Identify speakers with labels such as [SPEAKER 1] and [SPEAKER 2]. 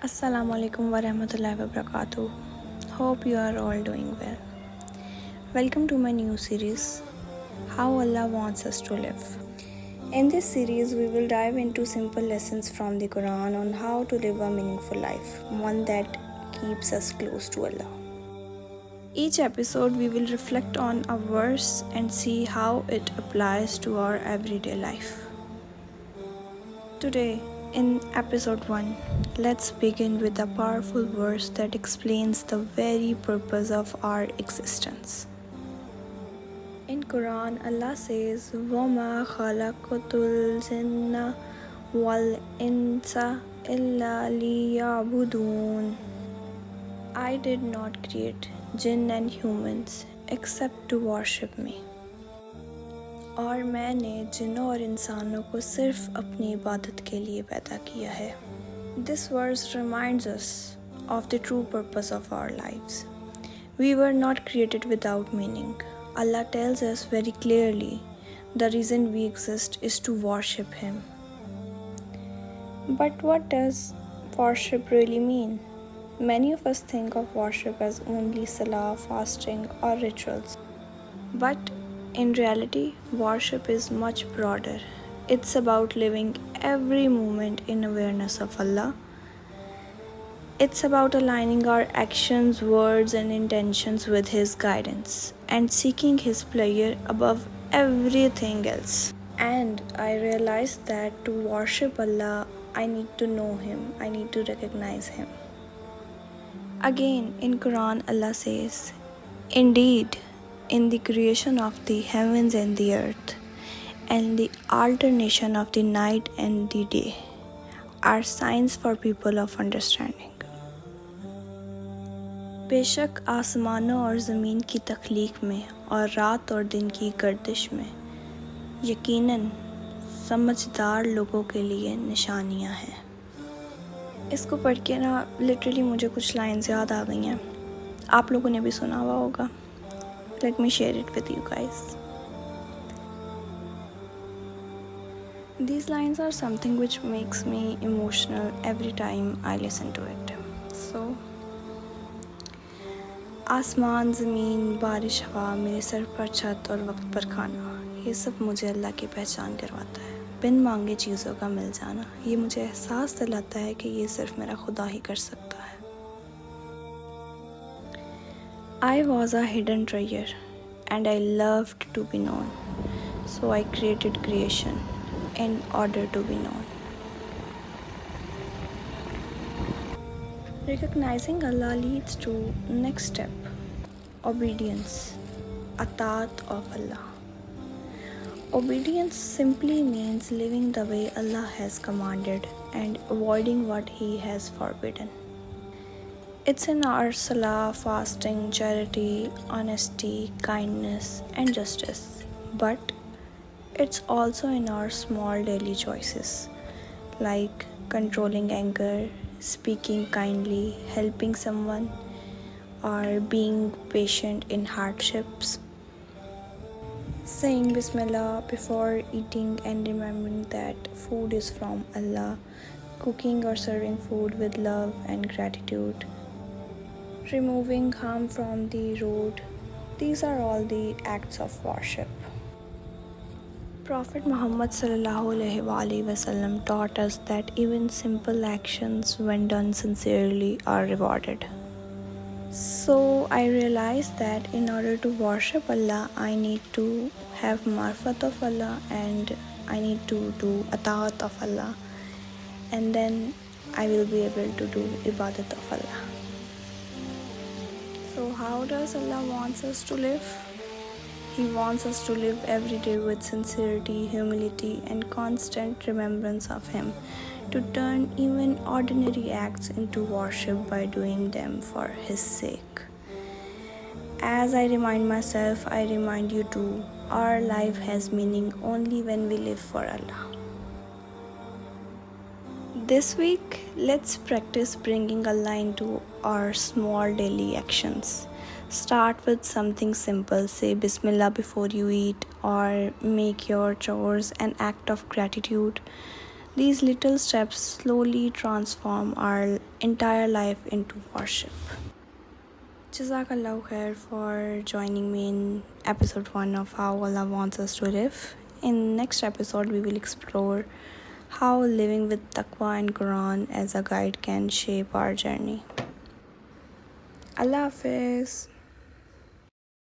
[SPEAKER 1] Assalamu alaikum wa rahmatullahi wa barakatuh. Hope you are all doing well. Welcome to my new series, How Allah Wants Us to Live. In this series, we will dive into simple lessons from the Quran on how to live a meaningful life, one that keeps us close to Allah. Each episode, we will reflect on a verse and see how it applies to our everyday life. Today, in episode 1, let's begin with a powerful verse that explains the very purpose of our existence. In Quran, Allah says, وَمَا خَلَقْتُ الْجِنَّ وَالْإِنسَ إِلَّا لِيَعْبُدُونَ. I did not create jinn and humans except to worship me. और मैंने जिन्नों और इंसानों को सिर्फ अपनी इबादत के लिए पैदा किया है. This verse reminds us of the true purpose of our lives. We were not created without meaning. Allah tells us very clearly the reason we exist is to worship Him. But what does worship really mean? Many of us think of worship as only salah, fasting, or rituals. But in reality, worship is much broader. It's about living every moment in awareness of Allah. It's about aligning our actions, words, and intentions with His guidance and seeking His pleasure above everything else. And I realized that to worship Allah, I need to know Him, I need to recognize Him. Again, in Quran, Allah says, "Indeed, in the creation of the heavens and the earth, and the alternation of the night and the day, are signs for people of understanding." बेशक आसमानों और ज़मीन की तख्लीक में और रात और दिन की गर्दिश में यकीनन समझदार लोगों के लिए निशानियां हैं. इसको पढ़ के ना लिटरली मुझे कुछ लाइन्स याद आ गई हैं. आप लोगों ने भी सुना हुआ होगा. Let me share it with you guys. These lines are something which makes me emotional every time I listen to it. So, आसमान, ज़मीन, बारिश, हवा, मेरे सर पर छत और वक्त पर खाना, ये सब मुझे अल्लाह की पहचान करवाता है. बिन मांगे चीज़ों का मिल जाना, ये मुझे एहसास दिलाता है कि ये सिर्फ मेरा खुदा ही कर सकता है. I was a hidden treasure and I loved to be known. So I created creation in order to be known. Recognizing Allah leads to next step, obedience, ataat of Allah. Obedience simply means living the way Allah has commanded and avoiding what He has forbidden. It's in our salah, fasting, charity, honesty, kindness, and justice. But it's also in our small daily choices, like controlling anger, speaking kindly, helping someone, or being patient in hardships. Saying Bismillah before eating and remembering that food is from Allah. Cooking or serving food with love and gratitude. Removing harm from the road. These are all the acts of worship. Prophet Muhammad ﷺ taught us that even simple actions, when done sincerely, are rewarded. So I realized that in order to worship Allah, I need to have marfat of Allah and I need to do ataat of Allah, and then I will be able to do ibadat of Allah. So how does Allah wants us to live? He wants us to live every day with sincerity, humility, and constant remembrance of Him, to turn even ordinary acts into worship by doing them for His sake. As I remind myself, I remind you too, our life has meaning only when we live for Allah. This week, let's practice bringing Allah into our small daily actions. Start with something simple, say Bismillah before you eat, or make your chores an act of gratitude. These little steps slowly transform our entire life into worship. Jazakallah khair for joining me in episode 1 of How Allah Wants Us to Live. In next episode, we will explore how living with taqwa and Quran as a guide can shape our journey. Allah Hafiz.